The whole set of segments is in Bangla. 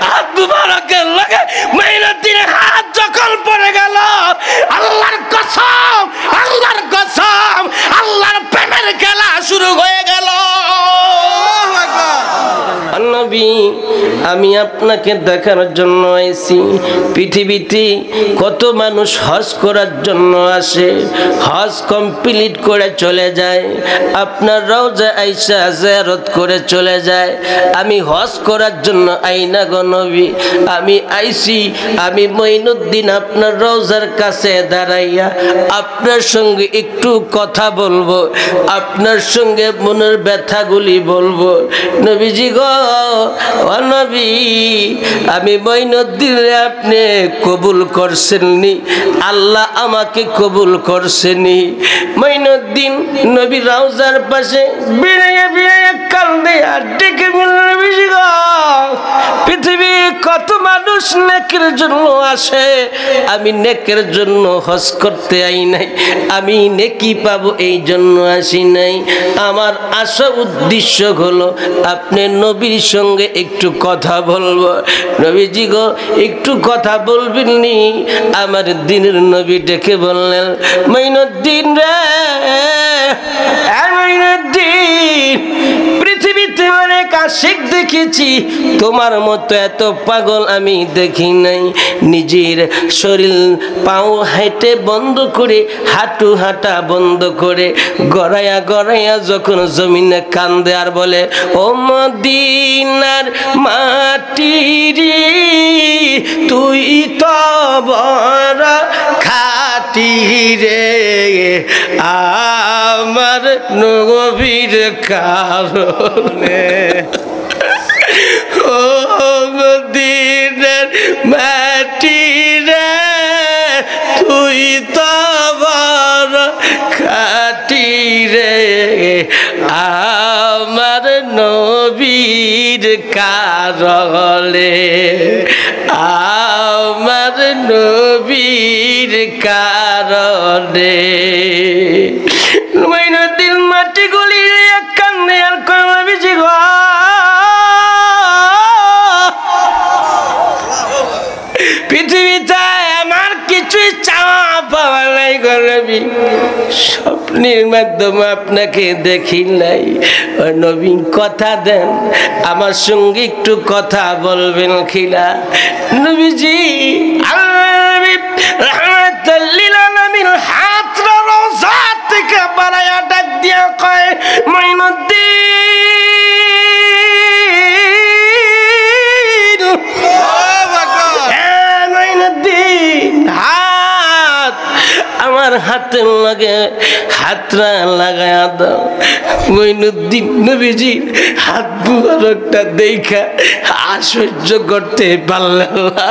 হাত মুবারকের লাগে মাইনুদ্দিনের হাত যখন পড়ে গেল, আল্লাহর কসম, আল্লাহর কসম, আল্লাহর প্রেমের খেলা শুরু হয়ে গেল। নবী, আমি আপনাকে দেখার জন্য এসেছি। পৃথিবীতে কত মানুষ হজ করার জন্য আসে, হজ কমপ্লিট করে চলে যায়, আপনার রওজা আয়েশা জিয়ারত করে চলে যায়। আমি হজ করার জন্য আইনা গো নবী, আমি আইছি, আমি মঈনুদ্দিন আপনার রওজার কাছে দাঁড়াইয়া আপনার সঙ্গে একটু কথা বলবো, আপনার সঙ্গে মনের ব্যথাগুলি বলবো। নবীজি গো, ও নবী, আমি মঈনুদ্দিন আপনি কবুল করছেননি, আল্লাহ আমাকে কবুল করছেনি। মঈনুদ্দিন নবী রওজার পাশে বিড়াইয়া বিড়াইয়া কান্দে আর ডেকে বলল, নবীজি গো, পৃথিবী কত মানুষ নেকের জন্য আসে, আমি নেকের জন্য হজ করতে আই নাই, আমি নেকি পাবো এই জন্য আসি নাই। আমার আসল উদ্দেশ্য হলো আপনি নবীর সঙ্গে একটু কথা বলবো। নবীজি গো, একটু কথা বলবেন নি? আমার দিনের নবী ডেকে বললেন, মঈনুদ্দিন রে, মঈনুদ্দিন, পৃথিবীতে অনেক আশিক দেখেছি, তোমার মতো এত পাগল আমি দেখি নাই। নিজের শরীর পাও হেঁটে বন্ধ করে, হাঁটু হাঁটা বন্ধ করে, গড়াইয়া গড়াইয়া যখন জমিনে কান্দে আর বলে, ও মদিনার মাটি রে, তুই তো বড় খাটি রে, আমার নবীর কারণে, ও মদিনার মাটি রে, তুই তো বড় খাটি রে, আমার নবীর কারণে, আমার নবীর কারণে। মঈনুদ্দিন মাটি গুলি কান্দে আর কয়, নবীজি গো, পৃথিবীতে আমার কিছুই চাওয়া পাওয়া নাই গো নবী, স্বপ্নের মাধ্যমে আপনাকে দেখি নাই। নবী, কথা দেন আমার সঙ্গে একটু কথা বলবেন খিলা? নবীজি রাহমাতুল লিল আলামিন হাতরা রওজা থেকে বাড়ায়া ডাক দিয়া কয়, মঈনুদ্দিন, মঈনুদ্দিন, হাত আমার হাতের লাগে হাতরা লাগায়া দাও। মঈনুদ্দিন নবীজি হাত মুবারকটা দেখা আশ্চর্য করতে পারলেন না।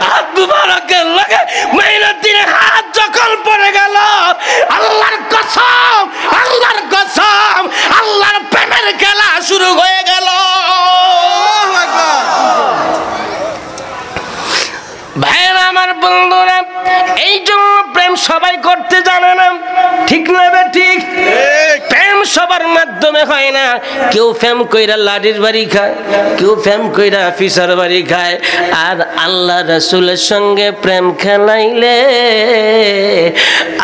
হাত মুবারকের লাগে মঈনুদ্দিনের হাত যখন পড়ে গেল, আল্লাহর কসম, আল্লাহর কসম, আল্লাহর প্রেমের খেলা শুরু হয়ে গেল। ভাইরা আমার, বন্ধুরা, এই জন্য প্রেম সবাই করতে জানে না, ঠিক না বে ঠিক? প্রেম সবার মাধ্যমে হয় না। কেউ প্রেম কইরা লাডির বাড়ি খায়, কেউ প্রেম কইরা ফিসার বাড়ি খায়। আর আল্লাহ রাসূলের সঙ্গে প্রেম খেলাইলে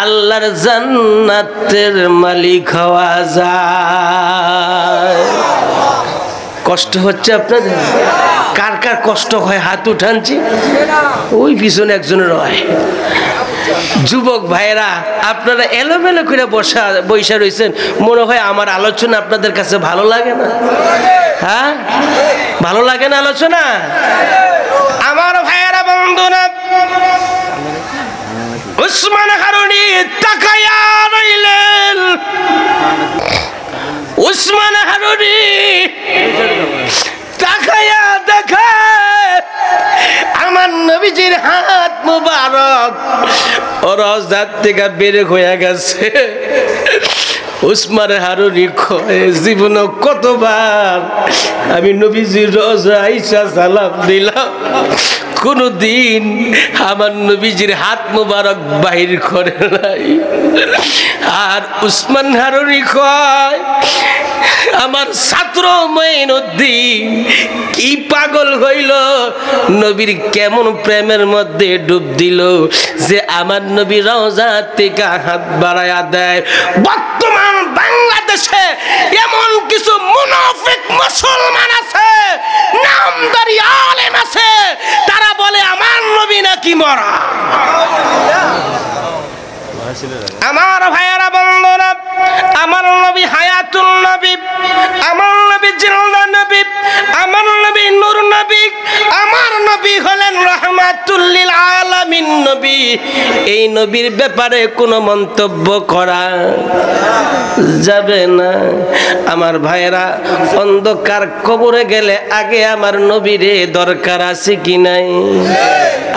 আল্লাহর জান্নাতের মালিক হওয়া যায়। কষ্ট হচ্ছে আপনাদের? কার কার কষ্ট হয় হাত উঠানছি? ওই পিছনে একজনের হয়। যুবক ভাইরা, আপনারা এলোমেলো করে বসা রয়েছেন, মনে হয় আমার আলোচনা আপনাদের কাছে ভালো লাগে না? হ্যাঁ, ভালো লাগে না আলোচনা? আমার ভাইয়েরা, বন্ধুরা, উসমান হারুনি তাকায়া রইলেন। উসমান হারুনি তাকায়া দেখে আমার নবীজির হাত মুবারক রওজার থেকে বের হয়ে গেছে। উসমান হারুনি কয়, জীবনে কতবার আমি নবীজির রওজা আইসা সালাম দিলাম, কোনদিন আমার নবীজির হাত মুবারক বাহির করে নাই। আর উসমান হারুনি কয়, আমার ছাত্র মঈনুদ্দিন কি পাগল হইল, নবীর কেমন প্রেমের মধ্যে ডুব দিল যে আমার নবী রওজা থেকে হাত বাড়ায়া দেয়। বর্তমান বাংলাদেশে এমন কিছু মুনাফিক মুসলমান আছে, নামদারি আলেম আছে, তারা বলে আমার নবী নাকি মরা। আমার ভাইয়ারা বন্ধুরা, আমার নবী হায়াতুল নবী, আমার নবী জিন্দা নবী, আমার নবী নূর নবী, আমার নবী হলেন রাহমাতুল লিল আলামিন নবী। এই নবীর ব্যাপারে কোনো মন্তব্য করা যাবে না। আমার ভাইয়েরা, অন্ধকার কবরে গেলে আগে আমার নবীরে দরকার আছে কি নাই?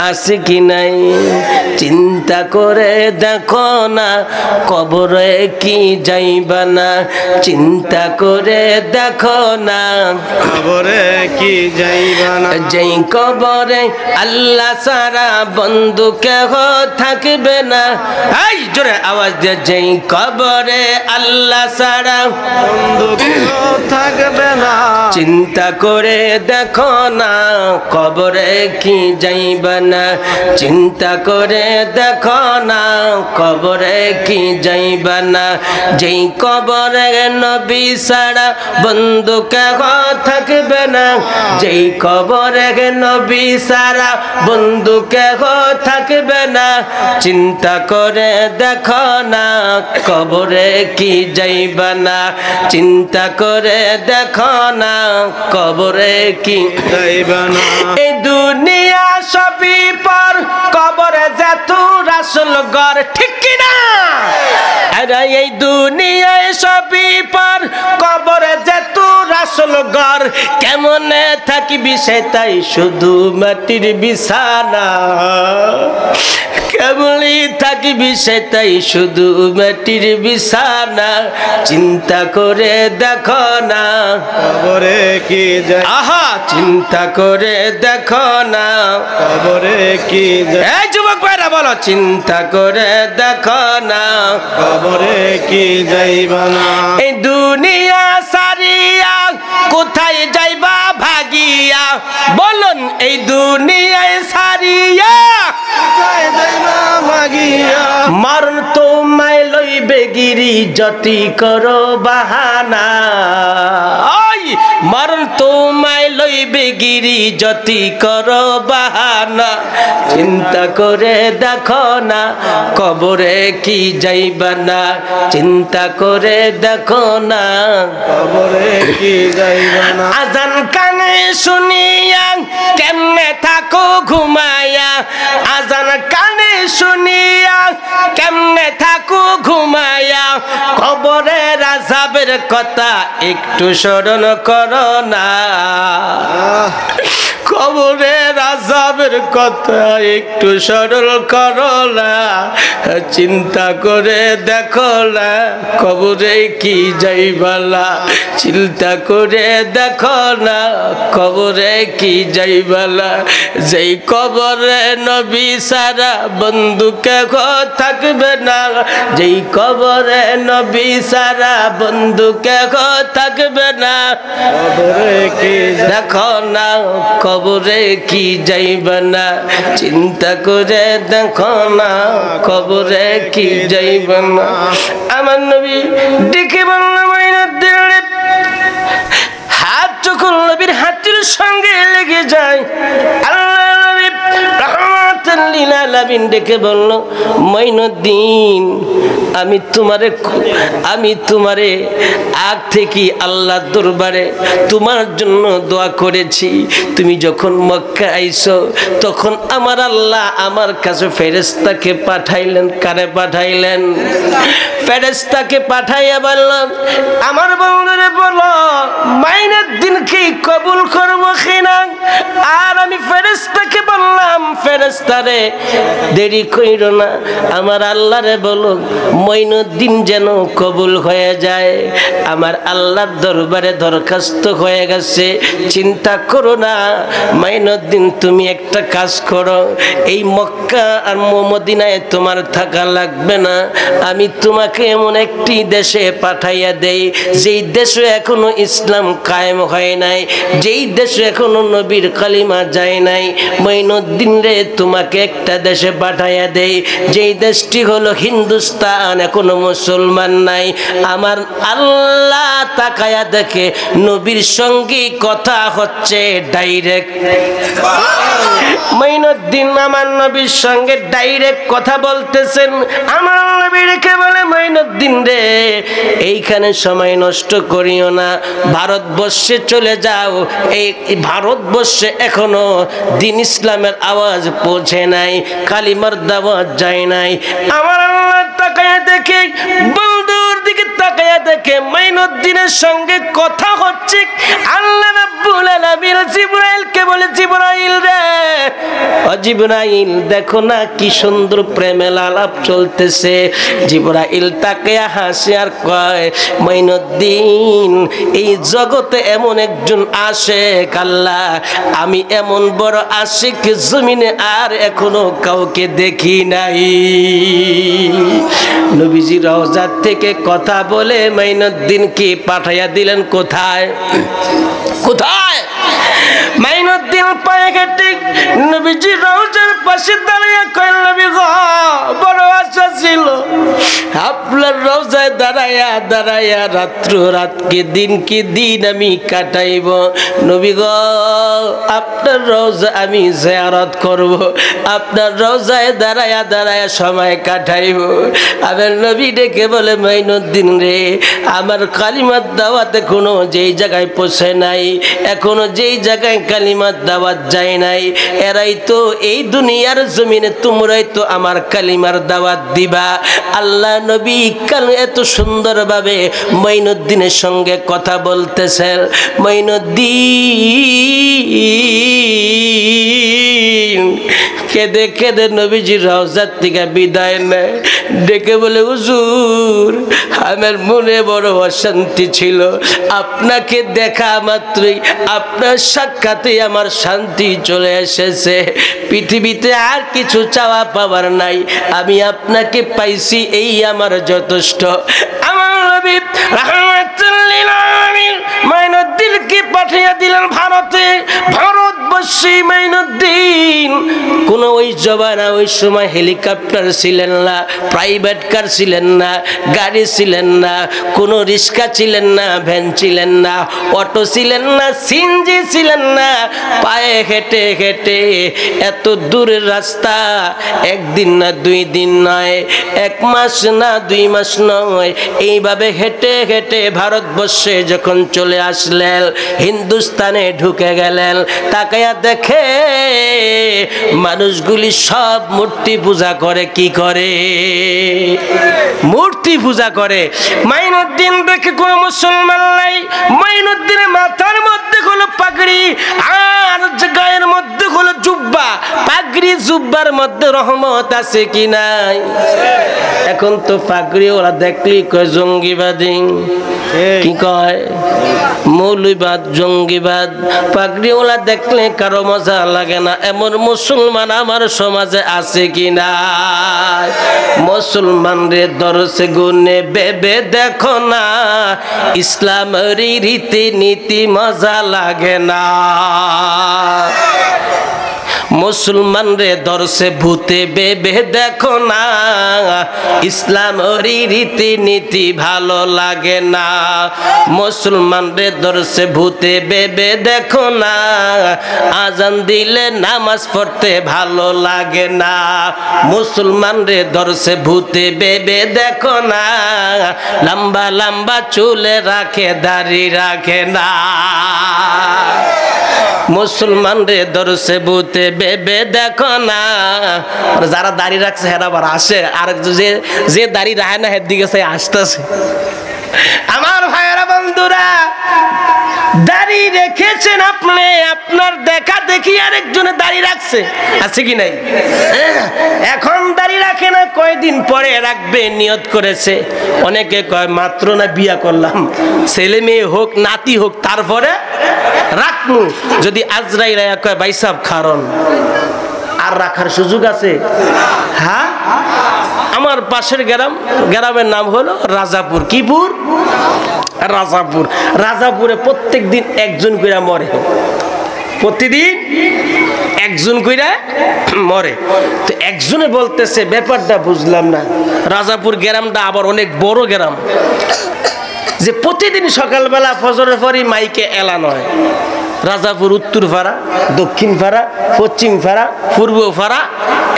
আছে কি নাই? চিন্তা করে দেখো না, কবরে কি যাইবা না? চিন্তা করে দেখো না, কবরে কি যাইবা না? যেই কবরে আল্লাহ সারা বন্ধু কেহ থাকবে না। এই জোরে আওয়াজ দিয়ে, যেই কবরে আল্লাহ সারা বন্ধু কেহ থাকবে না। চিন্তা করে দেখো না, কবরে কি যাইবা না? চিন্তা করে দেখো না, কবরে কি যাইবা না? যেই কবরে নবী সারা বন্ধু কেহ থাকবে না। যেই কবরে নবী সারা বন্ধু কেহ থাকবে না। চিন্তা করে দেখো না, কবরে কি যাইবা না? চিন্তা করে দেখো না, কবরে কি যাইবা না। এই দুনিয়া সবই পর, কবরে যেতুর আসল ঘর, ঠিক কিনা? আরে এই দুনিয়ায় সবই পর, কবরে যেতুর আসল ঘর। কেমনে থাকিবি সেটাই শুধু মাটির বিছানা। কেমনি থাকিবি সেটাই শুধু মাটির বিছানা। চিন্তা করে দেখো না, কবরে কি যাই, আহা চিন্তা করে দেখো না, কবরে কি যাই, এই যুবক ভাইরা বলো, চিন্তা করে দেখো না, কবরে কি যাইবা না। এই দুনিয়া সারিয়া কোথায় যাইবা ভাগিয়া? বলুন, এই দুনিয়ায় সারিয়া কোথায় যাইবা ভাগিয়া? মরণ তোমায় লইবে গিরি, যতি করো বাহানা। ওই মরণ তোমায় লইবে গিরি, যতি করো বাহানা। চিন্তা করে দেখো না, কবরে কি যাইবা না? চিন্তা করে দেখো না, কবরে কি যাইবা না। আজান কানে শুনিয়া কেমনে থাকো ঘুমায়া? আজান কানে শুনিয়া কেমনে থাকো ঘুমায়া? কবরের আযাবের কথা একটু স্মরণ করো না। কবরের আযাবের কথা একটু স্মরণ করো না। চিন্তা করে দেখো না, কবরে কি যাইবা না? চিন্তা করে দেখো না, কবরে কি যাইবা না? যেই কবরে নবী সারা বন্ধু কেহ থাকবে না। যেই কবরে নবী সারা বন্ধু কেহ থাকবে না। কবরে কি দেখো না, কবরে কি যাইবা না? চিন্তা করে দেখো না, কবরে কি যাইবা না? আমার নবী ডেকে বলল, হাত যখন নবীর হাতের সঙ্গে লেগে যায়, আল্লাহ নবী রাহমাতুল লিল আলামিন ডেকে বলল, মঈনুদ্দিন, আমি তোমারে আগ থেকে আল্লাহর দরবারে তোমার জন্য দোয়া করেছি। তুমি যখন মক্কা আইছো, তখন আমার আল্লাহ আমার কাছে ফেরেশতাকে পাঠাইলেন। কারে পাঠাইলেন? ফেরেশতাকে পাঠাইয়া বললাম, আমার বন্ধুরে বলো মঈনুদ্দিনকে কবুল করবো কিনা? আর আমি ফেরেশতাকে বললাম, ফেরেশতারে দেরি কইরো না, আমার আল্লাহরে বলো মঈনুদ্দিন যেন কবুল হয়ে যায়। আমার আল্লাহর দরবারে দরখাস্ত হয়ে গেছে, চিন্তা করো না মঈনুদ্দিন, তুমি একটা কাজ করো, এই মক্কা আর মদিনায় তোমার থাকা লাগবে না, আমি তোমাকে এমন একটি দেশে পাঠাইয়া দেই যেই দেশে এখনো ইসলাম কায়েম হয় নাই, যেই দেশে এখনো নবীর কালিমা যায় নাই। মঈনুদ্দিন রে, তোমাকে একটা দেশে পাঠাইয়া দেই যেই দেশটি হলো হিন্দুস্তান, এখনো মুসলমান নাই। আমার আল্লাহ তাকায়া দেখে নবীর সঙ্গে কথা হচ্ছে ডাইরেক্ট। মঈনুদ্দিন আমার নবীর সঙ্গে ডাইরেক্ট কথা বলতেছেন। আমার নবী রেখে বলে, মঈনুদ্দিন রে, এইখানে সময় নষ্ট করিও না, ভারতবর্ষে চলে যাও। এই ভারতবর্ষে এখনো দিন ইসলামের আওয়াজ পৌঁছে নাই, কালিমার দাওয়াত যায় নাই। আমার আল্লাহ তাকায়া দেখে, বন্ধুর দিকে তাকায়া দেখে মঈনুদ্দিনের সঙ্গে কথা হচ্ছে। আল্লাহ রাব্বুল আলামিন জিবরাইলকে বলে, জিবরাইল রে, ও জিবরাইল, দেখো না কি সুন্দর প্রেমের আলাপ চলতেছে। জিবরাইল তাকায়া হাসে আর কয়, মঈনুদ্দিন, এই জগতে এমন একজন আশিক আল্লাহ, আমি এমন বড় আশিক জমিনে আর এখনো কাউকে দেখি নাই। নবীজি রওজা থেকে কথা বলে মঈনুদ্দিনকে পাঠাইয়া দিলেন কোথায়? কোথায়? মঈনুদ্দিন পায়ে হেঁটে নবীজি রওজার পাশে দাঁড়িয়ে কইল, নবী গো, বড় আশা ছিল আপনার রওজায় দাঁড়াইয়া দাঁড়াইয়া রাত্র রাতকে দিনকে দিন আমি কাটাইব। নবী গো, আপনার রওজা আমি জিয়ারত করব, আপনার রওজায় দাঁড়াইয়া দাঁড়াইয়া সময় কাটাইব। আমার নবী ডেকে বলে, মঈনুদ্দিন রে, আমার কালিমার দাওয়াত এখনো যেই জায়গায় পৌঁছে নাই, এখনো যেই জায়গায় কালিমার দাওয়াত যায় নাই, এরাই তো এই দুনিয়ার জমিনে, তোমরাই তো আমার কালিমার দাওয়াত দিবা। আল্লাহ নবী কাল এত সুন্দরভাবে মঈনুদ্দিনের সঙ্গে কথা বলতেছেন। মঈনুদ্দিন কেঁদে কেঁদে নবীজির রওজার থেকে বিদায় নেয়, ডেকে বলে, হুজুর, আমার মনে বড় অশান্তি ছিল, আপনাকে দেখা মাত্রই, আপনার সাক্ষাতে আমার শান্তি চলে এসেছে, পৃথিবীতে আর কিছু চাওয়া পাওয়ার নাই, আমি আপনাকে পাইছি, এই আমার যথেষ্ট। আমার নবী রাহমাতুল লিল আলামিন মঈনুদ্দিনকে পাঠিয়ে দিলেন ভারতে। ভারতবর্ষে মঈনুদ্দিন কোন ওই জমানা, ওই সময় হেলিকপ্টার ছিলেন না, প্রাইভেট কার ছিলেন না, গাড়ি ছিলেন না, কোন রিক্সা ছিলেন না, ভ্যান ছিলেন না, অটো ছিলেন না, সিএনজি ছিলেন না, পায়ে হেঁটে হেঁটে এত দূরের রাস্তা, একদিন না দুই দিন নয়, এক মাস না দুই মাস নয়, এইভাবে হেঁটে হেঁটে ভারতবর্ষে যখন চলে আসলেন, হিন্দুস্তানে ঢুকে গেলেন, তাকায়া দেখে মানুষগুলি সব মূর্তি পূজা করে। কি করে? মূর্তি পূজা করে। মঈনুদ্দিন দেখে কোনো মুসলমান নাই। মঈনুদ্দিনের মাথার মধ্যে হলো পাগড়ি, আর গায়ের মধ্যে হলো জুব্বা। পাগড়ি জুব্বার মধ্যে রহমত আছে কি নাই? এখন তো পাগড়ি ওরা দেখলি কয় জঙ্গিবাদী, কি কয় মৌলবাদ, জঙ্গিবাদ। পাগড়িওয়ালা দেখলে কারো মজা লাগে না, এমন মুসলমান আমার সমাজে আছে কি না? মুসলমান রে দরসে গুনে বেবে দেখো না, ইসলামের রীতি নীতি মজা লাগে না। মুসলমান রে দরসে ভূতে বেবে দেখো না, ইসলামের রীতি নীতি ভালো লাগে না। মুসলমান রে দরসে ভূতে বেবে দেখো না, আজান দিলে নামাজ পড়তে ভালো লাগে না। মুসলমান রে দরসে ভূতে বেবে দেখো না, লম্বা লম্বা চুলে রাখে দাড়ি রাখে না। মুসলমান রে দরসে ভূতে বেবে দেখো না, যারা দাড়ি রাখছে হেরা আবার আসে, আর যে দাড়ি রাখে না হের দিকে সে আসতেছে। আমার ভাইয়েরা বন্ধুরা, দাড়ি দাড়ি রেখেছেন আপনি, আপনার দেখা দেখি আরেকজনে দাড়ি রাখছে, আছে কি নাই? এখন দাড়ি রাখে না, কয়দিন পরে রাখবে নিয়ত করেছে। অনেকে কয় মাত্র না বিয়া করলাম, ছেলে মেয়ে হোক নাতি হোক তারপরে রাখমু। যদি আজরাইল আয়া কয় ভাই সাহেব কারণ আর রাখার সুযোগ আছে? হ্যাঁ, আমার পাশের গ্রামের নাম হলো রাজাপুর। কিপুর? রাজাপুর। রাজাপুরে প্রত্যেক দিন একজন কইরা মরে, প্রতিদিন একজন কইরা মরে। তো একজনে বলতেছে ব্যাপারটা বুঝলাম না, রাজাপুর গ্রামটা আবার অনেক বড় গ্রাম, যে প্রতিদিন সকালবেলা ফজরের পরই মাইকে এলান হয়, রাজাপুর উত্তর পাড়া, দক্ষিণ পাড়া, পশ্চিম পাড়া, পূর্ব পাড়া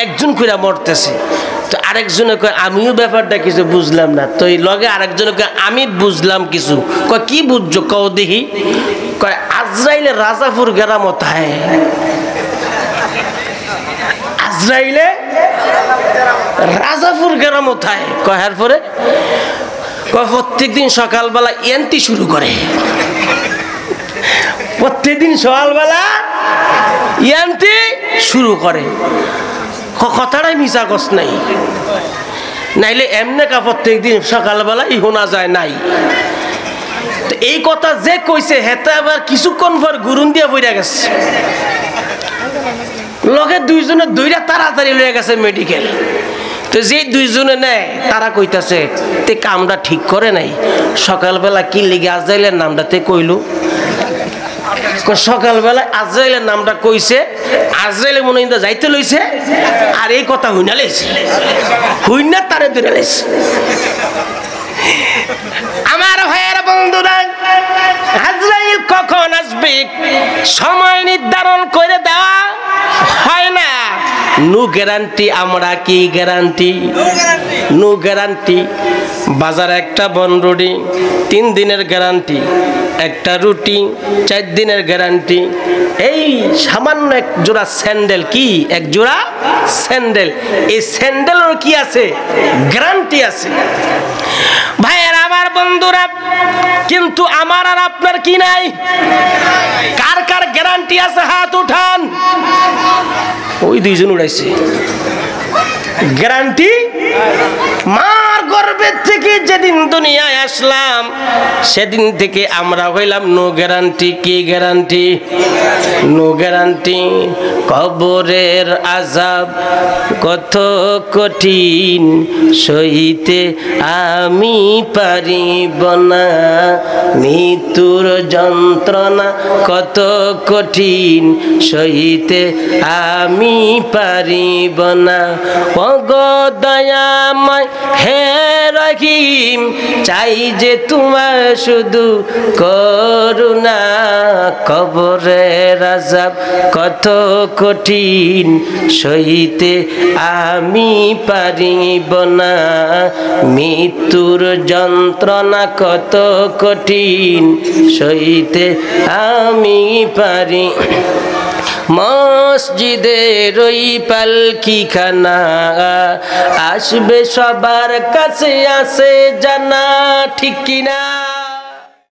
একজন কইরা মরতেছে। তো আরেকজনে কয় আমিও ব্যাপারটা কিছু বুঝলাম না। তো এই লগে আরেকজনে কয় আমি বুঝলাম কিছু। কয় কি বুঝছো কও দেখি। কয় আজরাইলে রাজাপুর গ্রামত হয়, আজরাইলে রাজাপুর গ্রামত হয়। কয় এর পরে কয় প্রত্যেক দিন সকালবেলা এন্টি শুরু করে, প্রত্যেকদিন সকালবেলা ইয়ান্তি শুরু করে। কথাটাই মিছা কস নাই, নাইলে এমনে কা প্রত্যেকদিন সকালবেলা শোনা যায় নাই। তো এই কথা যে কইছে হেতে আবার কিছুক্ষণ পর গুরুন দিয়ে বইরা গেছে, লগে দুইজনে দইরা তাড়াতাড়ি লয়ে গেছে মেডিকেল। তো যে দুইজনে নেয় তারা কইতাছে তে কামটা ঠিক করে নাই, সকালবেলা কি লিগে আজরাইলের নামটাতে কইলো। সকালবেলা আজরাইলের নামটা কইছে, আজরাইলে মনে হয় যাইতে লইছে, আর এই কথা হইনা লাইছে, হইনা তারে ধরে লাইছে। আমার ভাইয়ের বন্ধুরা, আজরাইল কখন আসবে সময় নির্ধারণ করে দেওয়া হয় না। No guarantee. আমরা কি গ্যারান্টি? No guarantee. বাজার একটা বন রুটি 3 দিনের গ্যারান্টি, একটা রুটি 4 দিনের গ্যারান্টি। এই সামান্য এক জোড়া স্যান্ডেল, কি এক জোড়া স্যান্ডেল, এই স্যান্ডেলের কি আছে? গ্যারান্টি আছে। ভাইয়ের আমার বন্ধুরা, কিন্তু আমার আর আপনার কি নাই? কার কার গ্যারান্টি আছে হাত উঠান। ওই দুইজন উড়াইছে গ্যারান্টি। মার গর্ভের থেকে যেদিন দুনিয়ায় আসলাম সেদিন থেকে আমরা হইলাম নো গ্যারান্টি। কি গ্যারান্টি? No guarantee. কবরের আযাব কত কঠিন সইতে আমি পারিব না, মৃত্যুর যন্ত্রণা কত কঠিন সইতে আমি পারিব না। ওগো দয়াময় হে রহিম, চাই যে তোমার শুধু করুণা। কবরের আযাব কত কঠিন সইতে আমি পারিব না, মৃত্যুর যন্ত্রণা কত কঠিন সইতে আমি পারি। মসজিদের ওই পালকিখানা আসবে সবার কাছে আছে জানা, ঠিক কিনা?